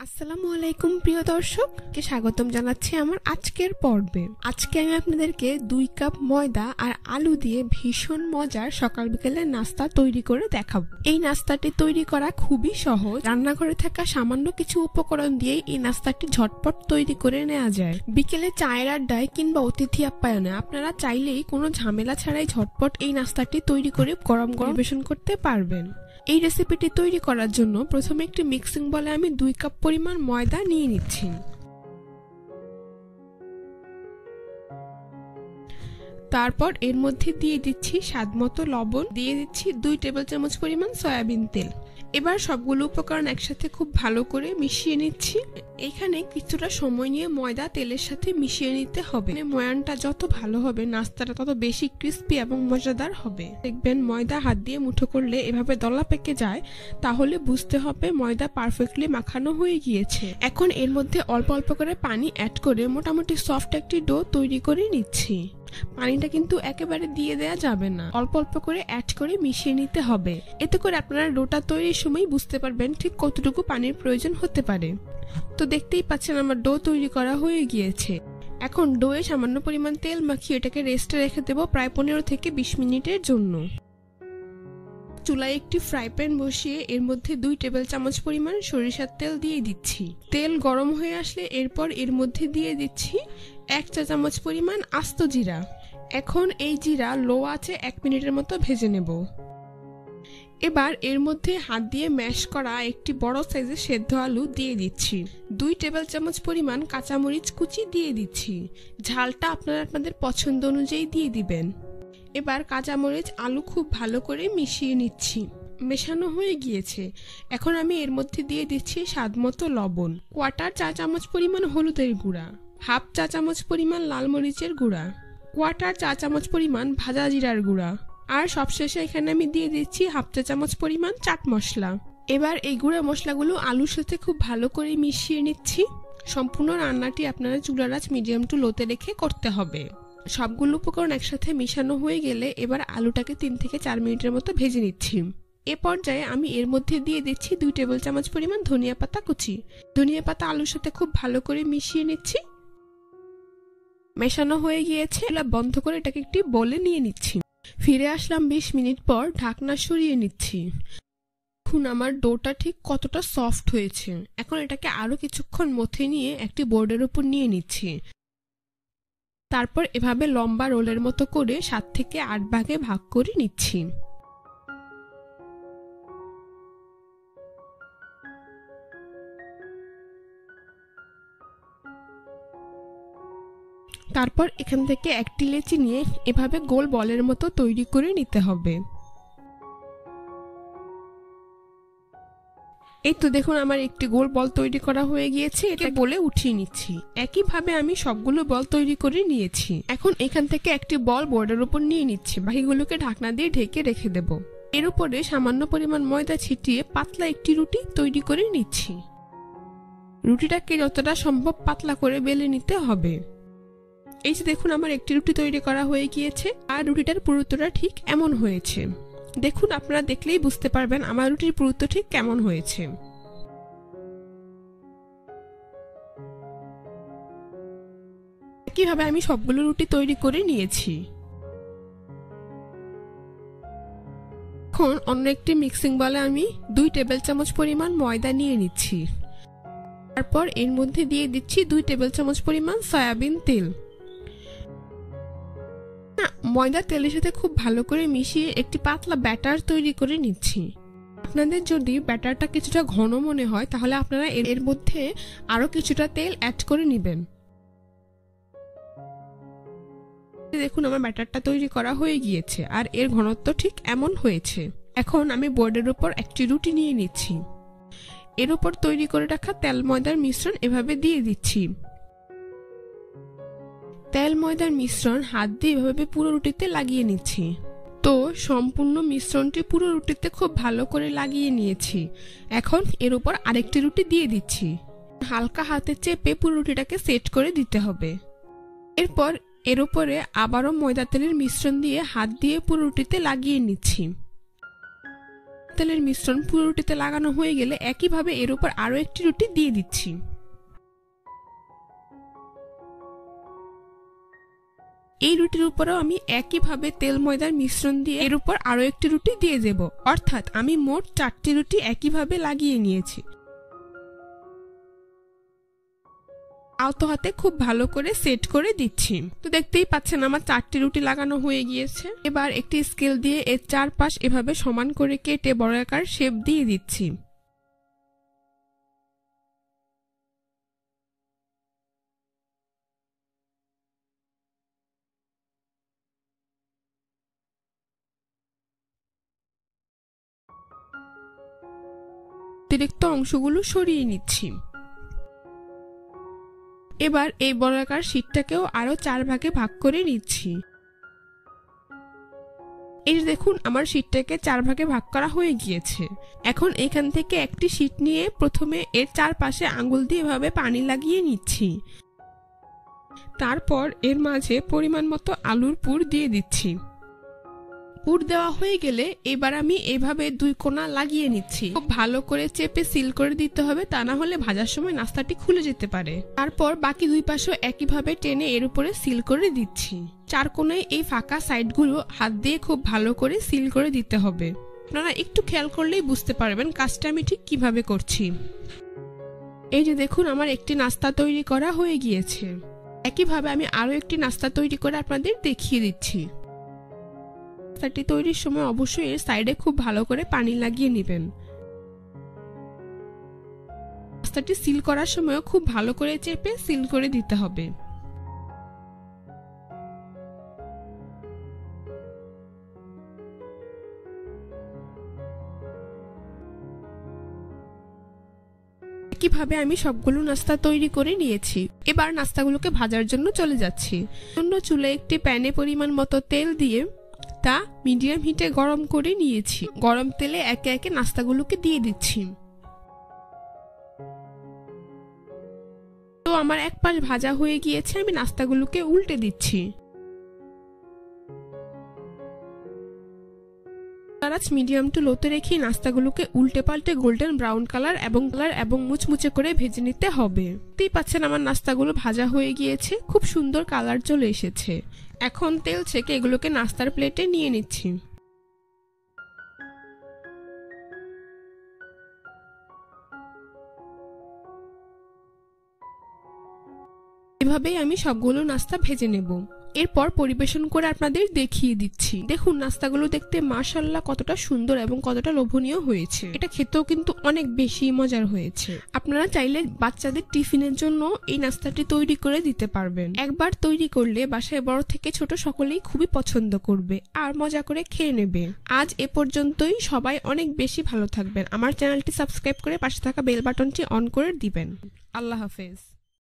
আসসালামু আলাইকুম প্রিয় দর্শককে স্বাগতম জানাচ্ছি আমার আজকের পর্বে। আজকে আমি আপনাদেরকে 2 কাপ ময়দা আর আলু দিয়ে ভীষণ মজার সকাল বিকেলের নাস্তা তৈরি করে দেখাবো। এই নাস্তাটি তৈরি করা খুবই সহজ। রান্নাঘরে থাকা সামান্য কিছু উপকরণ দিয়ে এই নাস্তাটি ঝটপট তৈরি করে নেওয়া যায়। বিকেলে চায়ের আড্ডায় কিংবা অতিথি আপ্যায়নে আপনারা চাইলেই কোনো ঝামেলা ছাড়াই ঝটপট এই নাস্তাটি তৈরি করে গরম গরম পরিবেশন করতে পারবেন। এই রেসিপিটি তৈরি করার জন্য প্রথমে একটি মিক্সিং বলে আমি 2 কাপ পরিমাণ ময়দা নিয়ে নিচ্ছি। তারপর এর মধ্যে দিয়ে দিচ্ছি স্বাদমতো লবণ, দিয়ে দিচ্ছি 2 টেবিল চামচ পরিমাণ সয়াবিন তেল। এবার সবগুলো উপকরণ একসাথে খুব ভালো করে মিশিয়ে নিচ্ছি। এখানে কিছুটা সময় নিয়ে ময়দা তেলের সাথে মিশিয়ে নিতে হবে। ময়ানটা যত ভালো হবে নাস্তাটা তত বেশি ক্রিস্পি এবং মজাদার হবে। দেখবেন ময়দা হাত দিয়ে মুঠো করলে এভাবে দলা পেকে যায়, তাহলে বুঝতে হবে ময়দা পারফেক্টলি মাখানো হয়ে গিয়েছে। এখন এর মধ্যে অল্প অল্প করে পানি অ্যাড করে মোটামুটি সফট একটি ডো তৈরি করে নিচ্ছি। পানিটা কিন্তু একেবারে দিয়ে দেয়া যাবে না, অল্প অল্প করে অ্যাড করে মিশিয়ে নিতে হবে। এতে করে আপনারা ডোটা তৈরির সময় বুঝতে পারবেন ঠিক কতটুকু পানির প্রয়োজন হতে পারে। তো দেখতেই পাচ্ছেন আমার ডো তৈরি করা হয়ে গিয়েছে। এখন ডোয়ে সামান্য পরিমাণ তেল মাখিয়ে এটাকে রেস্টে রেখে দেব প্রায় 15 থেকে 20 মিনিটের জন্য। চুলায় একটি ফ্রাই প্যান বসিয়ে এর মধ্যে 2 টেবিল চামচ পরিমাণ সরিষার তেল দিয়ে দিচ্ছি। তেল গরম হয়ে আসলে এরপর এর মধ্যে দিয়ে দিচ্ছি 1 চা চামচ পরিমাণ আস্ত জিরা। এখন এই জিরা লো আঁচে 1 মিনিটের মতো ভেজে নেব। এবার এর মধ্যে হাত দিয়ে ম্যাশ করা একটি বড় সাইজের সেদ্ধ আলু দিয়ে দিচ্ছি। 2 টেবিল চামচ পরিমাণ কাঁচামরিচ কুচি দিয়ে দিচ্ছি। ঝালটা আপনারা আপনাদের পছন্দ অনুযায়ী দিয়ে দিবেন। এবার কাঁচামরিচ আলু খুব ভালো করে মিশিয়ে নিচ্ছি। মেশানো হয়ে গিয়েছে। এখন আমি এর মধ্যে দিয়ে দিচ্ছি স্বাদমতো লবণ, 1/4 চা চামচ পরিমাণ হলুদের গুঁড়া, 1/2 চা চামচ পরিমাণ লাল মরিচের গুঁড়া, 1/4 চা চামচ পরিমাণ ভাজা জিরার গুঁড়া, আর সবশেষে এখানে আমি দিয়ে দিচ্ছি 1/2 চা চামচ পরিমাণ চাট মশলা। এবার এই গুঁড়া মশলাগুলো আলুর সাথে খুব ভালো করে মিশিয়ে নিচ্ছি। সম্পূর্ণ রান্নাটি আপনারা চুলার আঁচ মিডিয়াম টু লোতে রেখে করতে হবে। সবগুলো উপকরণ একসাথে মিশানো হয়ে গেলে এবার আলুটাকে 3 থেকে 4 মিনিটের মতো ভেজে নিচ্ছি। এ পর্যায়ে আমি এর মধ্যে দিয়ে দিচ্ছি 2 টেবিল চামচ পরিমাণ ধনিয়া পাতা কুচি। ধনিয়া পাতা আলুর সাথে খুব ভালো করে মিশিয়ে নিচ্ছি। মেশানো হয়ে গিয়েছে, বন্ধ করে এটাকে একটি বলে নিয়ে নিচ্ছি। ফিরে আসলাম 20 মিনিট পর, ঢাকনা সরিয়ে নিচ্ছি। এখন আমার ডোটা ঠিক কতটা সফট হয়েছে। এখন এটাকে আরো কিছুক্ষণ মথে নিয়ে একটি বোর্ডের উপর নিয়ে নিচ্ছি। তারপর এভাবে লম্বা রোলের মতো করে 7 থেকে 8 ভাগে ভাগ করে নিচ্ছি। তারপর এখান থেকে একটি লেচি নিয়ে এভাবে গোল বলের মতো তৈরি করে নিতে হবে। এই তো দেখুন আমার একটি গোল বল তৈরি করা হয়ে গিয়েছে। এটা বলে উঠিয়ে নিচ্ছি। একইভাবে আমি সবগুলো বল তৈরি করে নিয়েছি। এখন এখান থেকে একটি বল বোর্ডের উপর নিয়ে নিচ্ছি। বাকিগুলোকে ঢাকনা দিয়ে ঢেকে রেখে দেব। এর উপরে সামান্য পরিমাণ ময়দা ছিটিয়ে পাতলা একটি রুটি তৈরি করে নিচ্ছি। রুটিটাকে যতটা সম্ভব পাতলা করে বেলে নিতে হবে। এই যে দেখুন আমার একটি রুটি তৈরি করা হয়ে গিয়েছে, আর রুটিটার পুরুত্বটা ঠিক এমন হয়েছে। দেখুন আপনারা দেখলেই বুঝতে পারবেন আমার রুটির পুরুত্ব ঠিক কেমন হয়েছে। একইভাবে আমি সবগুলো রুটি তৈরি করে নিয়েছি। এখন অন্য একটি মিক্সিং বলে আমি 2 টেবিল চামচ পরিমাণ ময়দা নিয়ে নিচ্ছি। তারপর এর মধ্যে দিয়ে দিচ্ছি 2 টেবিল চামচ পরিমাণ সয়াবিন তেল। ময়দা তেলের সাথে খুব ভালো করে মিশিয়ে একটি পাতলা ব্যাটার তৈরি করে নিচ্ছি। আপনাদের যদি ব্যাটারটা কিছুটা ঘন মনে হয় তাহলে আপনারা এর মধ্যে আরো কিছুটা তেল অ্যাড করে নেবেন। দেখুন আমার ব্যাটারটা তৈরি করা হয়ে গিয়েছে, আর এর ঘনত্ব ঠিক এমন হয়েছে। এখন আমি বোর্ডের উপর একটি রুটি নিয়ে নিচ্ছি। এর উপর তৈরি করে রাখা তেল ময়দার মিশ্রণ এভাবে দিয়ে দিচ্ছি। তেল ময়দার মিশ্রণ হাত দিয়ে এভাবে পুরো রুটিতে লাগিয়ে নিচ্ছি। তো সম্পূর্ণ মিশ্রণটি পুরো রুটিতে খুব ভালো করে লাগিয়ে নিয়েছি। এখন এর উপর আরেকটি রুটি দিয়ে দিচ্ছি। হালকা হাতে চেপে পুরো রুটিটাকে সেট করে দিতে হবে। এরপর এর উপরে আবারও ময়দা তেলের মিশ্রণ দিয়ে হাত দিয়ে পুরো রুটিতে লাগিয়ে নিচ্ছি। তেলের মিশ্রণ পুরো রুটিতে লাগানো হয়ে গেলে একইভাবে এর উপর আরো একটি রুটি দিয়ে দিচ্ছি। এই রুটির উপরেও আমি একইভাবে তেল ময়দার মিশ্রণ দিয়ে এর উপর আরো একটি রুটি দিয়ে দেব, অর্থাৎ আমি মোট 4টি রুটি একইভাবে লাগিয়ে নিয়েছি। আলতো হাতে খুব ভালো করে সেট করে দিচ্ছি। তো দেখতেই পাচ্ছেন আমার 4টি রুটি লাগানো হয়ে গিয়েছে। এবার একটি স্কেল দিয়ে এর চারপাশ এভাবে সমান করে কেটে বর্গাকার শেপ দিয়ে দিচ্ছি। অতিরিক্ত অংশগুলো সরিয়ে নিচ্ছি। এবার এই বর্গাকার শীটটাকেও আরো 4 ভাগে ভাগ করে নিচ্ছি। এই দেখুন আমার শীটটাকে 4 ভাগে ভাগ করা হয়ে গিয়েছে। এখন এখান থেকে একটি শীট নিয়ে প্রথমে এর চারপাশে আঙ্গুল দিয়ে এভাবে পানি লাগিয়ে নিচ্ছি। তারপর এর মাঝে পরিমাণ মতো আলুর পুর দিয়ে দিচ্ছি। পুর দেওয়া হয়ে গেলে এবার আমি এভাবে 2 কোণা লাগিয়ে নিচ্ছি। খুব ভালো করে চেপে সিল করে দিতে হবে, তা না হলে ভাজার সময় নাস্তাটি খুলে যেতে পারে। তারপর বাকি 2 পাশও একইভাবে টেনে এর উপরে সিল করে দিচ্ছি। 4 কোণায় এই ফাঁকা সাইডগুলো হাত দিয়ে খুব ভালো করে সিল করে দিতে হবে। আপনারা একটু খেয়াল করলেই বুঝতে পারবেন কাজটা আমি ঠিক কিভাবে করছি। এই যে দেখুন আমার একটি নাস্তা তৈরি করা হয়ে গিয়েছে। একইভাবে আমি আরো একটি নাস্তা তৈরি করে আপনাদের দেখিয়ে দিচ্ছি। নাস্তাটি তৈরির সময় অবশ্যই এর সাইডে খুব ভালো করে পানি লাগিয়ে নেবেন। নাস্তাটি সিল করার সময় খুব ভালো করে চেপে সিল করে দিতে হবে। একইভাবে আমি সবগুলো নাস্তা তৈরি করে নিয়েছি। এবার নাস্তাগুলোকে ভাজার জন্য চলে যাচ্ছি। অন্য চুলে একটি প্যানে পরিমাণ মতো তেল দিয়ে তা মিডিয়াম হিটে গরম করে নিয়েছি। গরম তেলে একে একে নাস্তাগুলোকে দিয়ে দিচ্ছি। তো আমার এক পাশ ভাজা হয়ে গিয়েছে, আমি নাস্তাগুলোকে উল্টে দিচ্ছি। আঁচ মিডিয়াম টু লোতে রেখে নাস্তাগুলোকে উল্টে পাল্টে গোল্ডেন ব্রাউন কালার এবং মুচমুচে করে ভেজে নিতে হবে। দেখতেই পাচ্ছেন আমার নাস্তাগুলো ভাজা হয়ে গিয়েছে, খুব সুন্দর কালার চলে এসেছে। এখন তেল ছেঁকে এগুলোকে নাস্তার প্লেটে নিয়ে নিচ্ছি। এভাবেই আমি সবগুলো নাস্তা ভেজে নেব। এরপর পরিবেশন করে আপনাদের দেখিয়ে দিচ্ছি। দেখুন নাস্তাগুলো দেখতে মাশাআল্লাহ কতটা সুন্দর এবং কতটা লোভনীয় হয়েছে। এটা খেতেও কিন্তু অনেক বেশি মজার হয়েছে। আপনারা চাইলে বাচ্চাদের টিফিনের জন্য এই নাস্তাটি তৈরি করে দিতে পারবেন। একবার তৈরি করলে বাসায় বড় থেকে ছোট সকলেই খুবই পছন্দ করবে আর মজা করে খেয়ে নেবে। আজ এ পর্যন্তই। সবাই অনেক বেশি ভালো থাকবেন। আমার চ্যানেলটি সাবস্ক্রাইব করে পাশে থাকা বেল বাটনটি অন করে দিবেন। আল্লাহ হাফেজ।